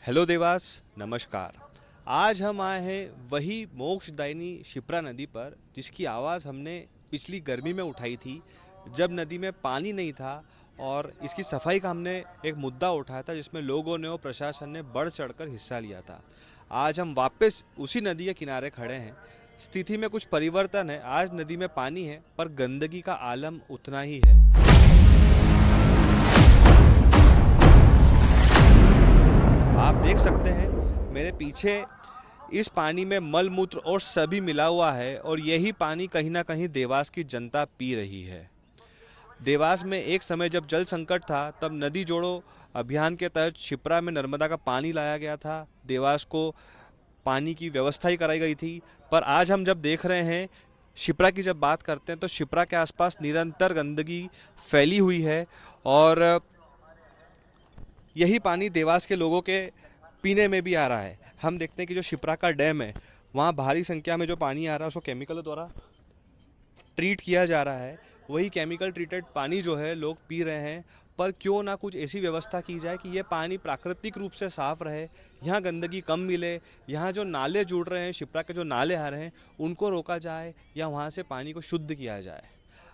Hello Dewas, नमस्कार। आज हम आए हैं वही मोक्षदायिनी शिप्रा नदी पर जिसकी आवाज़ हमने पिछली गर्मी में उठाई थी, जब नदी में पानी नहीं था। और इसकी सफाई का हमने एक मुद्दा उठाया था जिसमें लोगों ने और प्रशासन ने बढ़ चढ़कर हिस्सा लिया था। आज हम वापस उसी नदी के किनारे खड़े हैं। स्थिति में कुछ परिवर्तन है, आज नदी में पानी है पर गंदगी का आलम उतना ही है। आप देख सकते हैं मेरे पीछे, इस पानी में मल मूत्र और सभी मिला हुआ है और यही पानी कहीं ना कहीं देवास की जनता पी रही है। देवास में एक समय जब जल संकट था तब नदी जोड़ो अभियान के तहत शिप्रा में नर्मदा का पानी लाया गया था। देवास को पानी की व्यवस्था ही कराई गई थी। पर आज हम जब देख रहे हैं, शिप्रा की जब बात करते हैं तो शिप्रा के आसपास निरंतर गंदगी फैली हुई है और यही पानी देवास के लोगों के पीने में भी आ रहा है। हम देखते हैं कि जो शिप्रा का डैम है वहाँ भारी संख्या में जो पानी आ रहा है उसको केमिकल द्वारा ट्रीट किया जा रहा है। वही केमिकल ट्रीटेड पानी जो है लोग पी रहे हैं। पर क्यों ना कुछ ऐसी व्यवस्था की जाए कि ये पानी प्राकृतिक रूप से साफ रहे, यहाँ गंदगी कम मिले। यहाँ जो नाले जुड़ रहे हैं, शिप्रा के जो नाले आ रहे हैं उनको रोका जाए या वहाँ से पानी को शुद्ध किया जाए।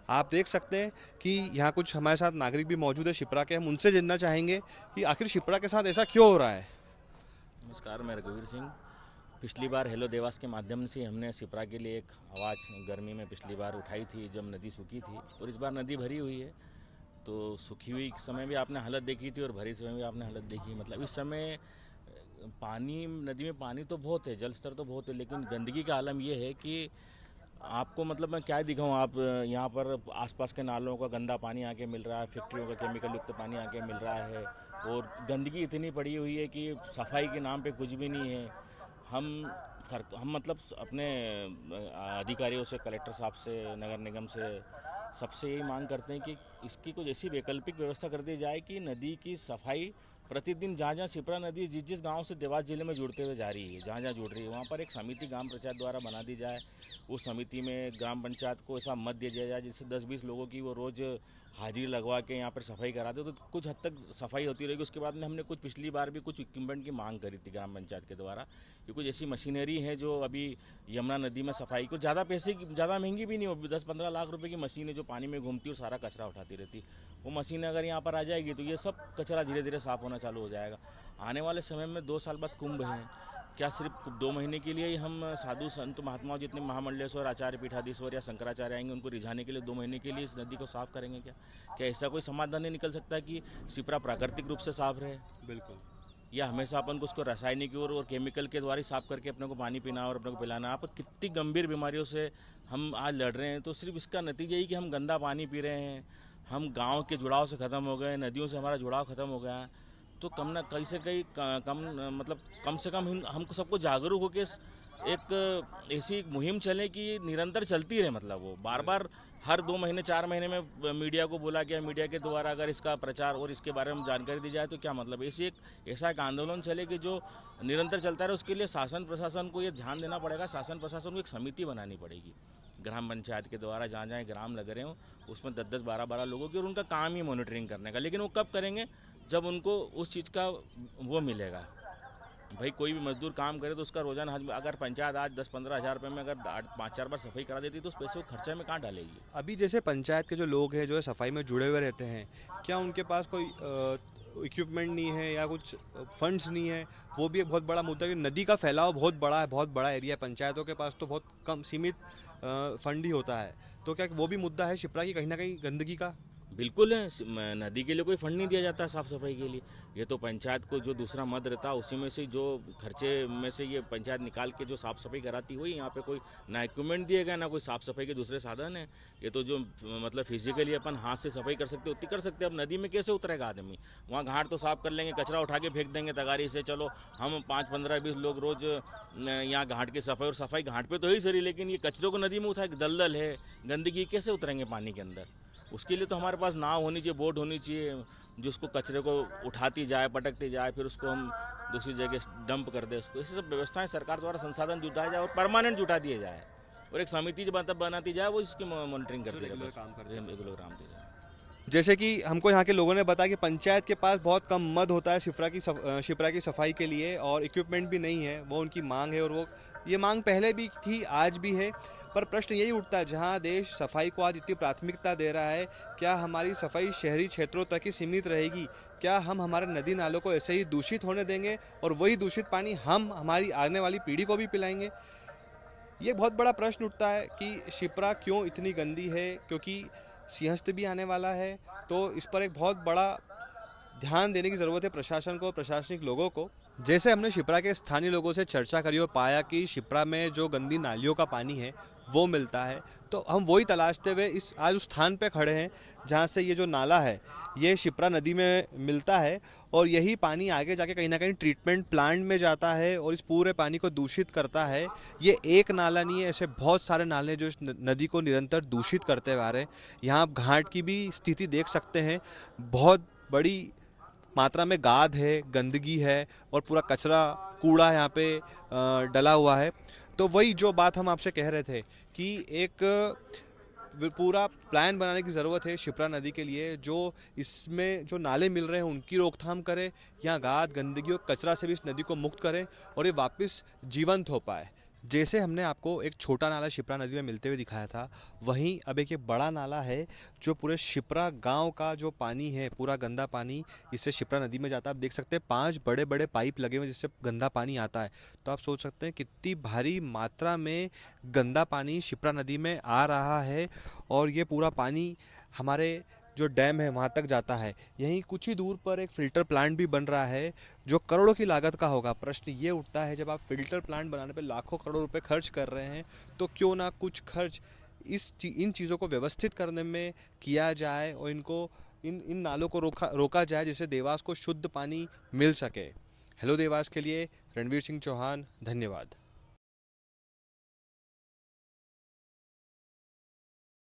आप देख सकते हैं कि यहाँ कुछ हमारे साथ नागरिक भी मौजूद है शिप्रा के। हम उनसे जानना चाहेंगे कि आखिर शिप्रा के साथ ऐसा क्यों हो रहा है। नमस्कार, मैं रघुवीर सिंह। पिछली बार हेलो देवास के माध्यम से हमने शिप्रा के लिए एक आवाज़ गर्मी में पिछली बार उठाई थी जब नदी सूखी थी, और इस बार नदी भरी हुई है। तो सूखी हुई समय भी आपने हालत देखी थी और भरी समय भी आपने हालत देखी। मतलब इस समय पानी, नदी में पानी तो बहुत है, जल स्तर तो बहुत है, लेकिन गंदगी का आलम ये है कि आपको मतलब मैं क्या दिखाऊं। आप यहाँ पर आसपास के नालों का गंदा पानी आके मिल रहा है, फैक्ट्रियों का केमिकल युक्त पानी आके मिल रहा है, और गंदगी इतनी पड़ी हुई है कि सफाई के नाम पे कुछ भी नहीं है। हम मतलब अपने अधिकारियों से, कलेक्टर साहब से, नगर निगम से, सबसे यही मांग करते हैं कि इसकी कुछ ऐसी वैकल्पिक व्यवस्था कर दी जाए कि नदी की सफाई प्रतिदिन जहाँ जहाँ शिप्रा नदी जिस जिस गांव से देवास जिले में जुड़ते हुए जा रही है, जहाँ जहाँ जुड़ रही है, वहाँ पर एक समिति ग्राम पंचायत द्वारा बना दी जाए। उस समिति में ग्राम पंचायत को ऐसा मत दिया जाए जिससे 10-20 लोगों की वो रोज़ हाजिरी लगवा के यहाँ पर सफाई करा दे, तो कुछ हद तक सफाई होती रहेगी। उसके बाद में हमने कुछ पिछली बार भी कुछ इक्विपमेंट की मांग करी थी ग्राम पंचायत के द्वारा कि कुछ ऐसी मशीनरी है जो अभी यमुना नदी में सफाई को ज़्यादा पैसे की, ज़्यादा महंगी भी नहीं हो, 10-15 लाख रुपए की मशीन है जो पानी में घूमती है और सारा कचरा उठाती रहती। वो मशीन अगर यहाँ पर आ जाएगी तो ये सब कचरा धीरे धीरे साफ होना चालू हो जाएगा। आने वाले समय में 2 साल बाद कुंभ है, क्या सिर्फ 2 महीने के लिए ही हम साधु संत महात्माओं जितने महामंडलेश्वर, आचार्य पीठाधीश्वर या शंकराचार्य आएंगे उनको रिझाने के लिए 2 महीने के लिए इस नदी को साफ करेंगे? क्या ऐसा कोई समाधान नहीं निकल सकता कि शिप्रा प्राकृतिक रूप से साफ रहे? बिल्कुल। या हमेशा अपन को उसको रासायनिक और केमिकल के द्वारा ही साफ करके अपने को पानी पीना और अपने को पिलाना? आप कितनी गंभीर बीमारियों से हम आज लड़ रहे हैं, तो सिर्फ इसका नतीजा ही कि हम गंदा पानी पी रहे हैं। हम गांव के जुड़ाव से ख़त्म हो गए, नदियों से हमारा जुड़ाव ख़त्म हो गया। तो कम ना कहीं से कहीं कम मतलब कम से कम हमको सबको जागरूक होकर एक ऐसी मुहिम चले कि निरंतर चलती रहे। मतलब वो बार बार हर 2 महीने 4 महीने में मीडिया को बोला गया, मीडिया के द्वारा अगर इसका प्रचार और इसके बारे में जानकारी दी जाए तो क्या मतलब ऐसा एक आंदोलन चले कि जो निरंतर चलता रहे। उसके लिए शासन प्रशासन को ये ध्यान देना पड़ेगा। शासन प्रशासन को एक समिति बनानी पड़ेगी ग्राम पंचायत के द्वारा, जहाँ जहाँ ग्राम लग रहे हों उसमें 10-10, 12-12 लोगों की, और उनका काम ही मॉनिटरिंग करने का। लेकिन वो कब करेंगे? जब उनको उस चीज़ का वो मिलेगा। भाई कोई भी मजदूर काम करे तो उसका रोजाना अगर पंचायत आज 10-15 हज़ार रुपये में अगर 5-4 बार सफाई करा देती तो उस पैसे को खर्चे में कहाँ डालेगी? अभी जैसे पंचायत के जो लोग हैं जो है सफाई में जुड़े हुए रहते हैं, क्या उनके पास कोई इक्विपमेंट नहीं है या कुछ फंड्स नहीं है? वो भी एक बहुत बड़ा मुद्दा है कि नदी का फैलाव बहुत बड़ा है, बहुत बड़ा एरिया है। पंचायतों के पास तो बहुत कम सीमित फंड ही होता है। तो क्या वो भी मुद्दा है शिप्रा की कहीं ना कहीं गंदगी का? बिल्कुल है। नदी के लिए कोई फंड नहीं दिया जाता साफ सफाई के लिए। ये तो पंचायत को जो दूसरा मद रहता है उसी में से जो खर्चे में से ये पंचायत निकाल के जो साफ सफाई कराती हुई। यहाँ पे कोई ना इक्विपमेंट दिए गए, ना कोई साफ सफाई के दूसरे साधन है। ये तो जो मतलब फिजिकली अपन हाथ से सफाई कर सकते उतनी कर सकते हैं। अब नदी में कैसे उतरेगा आदमी? वहाँ घाट तो साफ कर लेंगे, कचरा उठा के फेंक देंगे तगारी से। चलो हम 5-15-20 लोग रोज यहाँ घाट की सफाई, और सफाई घाट पर तो ही सही, लेकिन ये कचरे को नदी में उठा के, दलदल है, गंदगी, कैसे उतरेंगे पानी के अंदर? उसके लिए तो हमारे पास नाव होनी चाहिए, बोट होनी चाहिए जो उसको कचरे को उठाती जाए, पटकती जाए, फिर उसको हम दूसरी जगह डंप कर दे उसको। ऐसी सब व्यवस्थाएं सरकार द्वारा संसाधन जुटाया जाए और परमानेंट जुटा दिए जाए, और एक समिति जब बनाती जाए वो इसकी मॉनिटरिंग करती रहे, रेगुलर काम करती रहे। जैसे कि हमको यहाँ के लोगों ने बताया कि पंचायत के पास बहुत कम मद होता है शिप्रा की सफाई के लिए और इक्विपमेंट भी नहीं है, वो उनकी मांग है और वो ये मांग पहले भी थी, आज भी है। पर प्रश्न यही उठता है, जहाँ देश सफाई को आज इतनी प्राथमिकता दे रहा है, क्या हमारी सफाई शहरी क्षेत्रों तक ही सीमित रहेगी? क्या हम हमारे नदी नालों को ऐसे ही दूषित होने देंगे और वही दूषित पानी हम हमारी आने वाली पीढ़ी को भी पिलाएंगे? ये बहुत बड़ा प्रश्न उठता है कि शिप्रा क्यों इतनी गंदी है, क्योंकि सिंहस्थ भी आने वाला है। तो इस पर एक बहुत बड़ा ध्यान देने की ज़रूरत है प्रशासन को, प्रशासनिक लोगों को। जैसे हमने शिप्रा के स्थानीय लोगों से चर्चा करी और पाया कि शिप्रा में जो गंदी नालियों का पानी है वो मिलता है, तो हम वही तलाशते हुए इस आज उस स्थान पे खड़े हैं जहाँ से ये जो नाला है ये शिप्रा नदी में मिलता है और यही पानी आगे जाके कहीं ना कहीं ट्रीटमेंट प्लांट में जाता है और इस पूरे पानी को दूषित करता है। ये एक नाला नहीं है, ऐसे बहुत सारे नाले जो इस नदी को निरंतर दूषित करते हुए आ रहे हैं। यहाँ आप घाट की भी स्थिति देख सकते हैं, बहुत बड़ी मात्रा में गाद है, गंदगी है और पूरा कचरा कूड़ा यहाँ पे डला हुआ है। तो वही जो बात हम आपसे कह रहे थे कि एक पूरा प्लान बनाने की ज़रूरत है शिप्रा नदी के लिए, जो इसमें जो नाले मिल रहे हैं उनकी रोकथाम करे, यहाँ गाद गंदगी और कचरा से भी इस नदी को मुक्त करें और ये वापस जीवंत हो पाए। जैसे हमने आपको एक छोटा नाला शिप्रा नदी में मिलते हुए दिखाया था, वहीं अब एक ये बड़ा नाला है जो पूरे शिप्रा गांव का जो पानी है, पूरा गंदा पानी इससे शिप्रा नदी में जाता है। आप देख सकते हैं 5 बड़े बड़े पाइप लगे हुए हैं जिससे गंदा पानी आता है। तो आप सोच सकते हैं कितनी भारी मात्रा में गंदा पानी शिप्रा नदी में आ रहा है और ये पूरा पानी हमारे जो डैम है वहाँ तक जाता है। यहीं कुछ ही दूर पर एक फ़िल्टर प्लांट भी बन रहा है जो करोड़ों की लागत का होगा। प्रश्न ये उठता है, जब आप फ़िल्टर प्लांट बनाने पे लाखों करोड़ रुपए खर्च कर रहे हैं तो क्यों ना कुछ खर्च इन चीज़ों को व्यवस्थित करने में किया जाए और इनको इन इन नालों को रोका जाए जिससे देवास को शुद्ध पानी मिल सके। हेलो देवास के लिए रणवीर सिंह चौहान, धन्यवाद।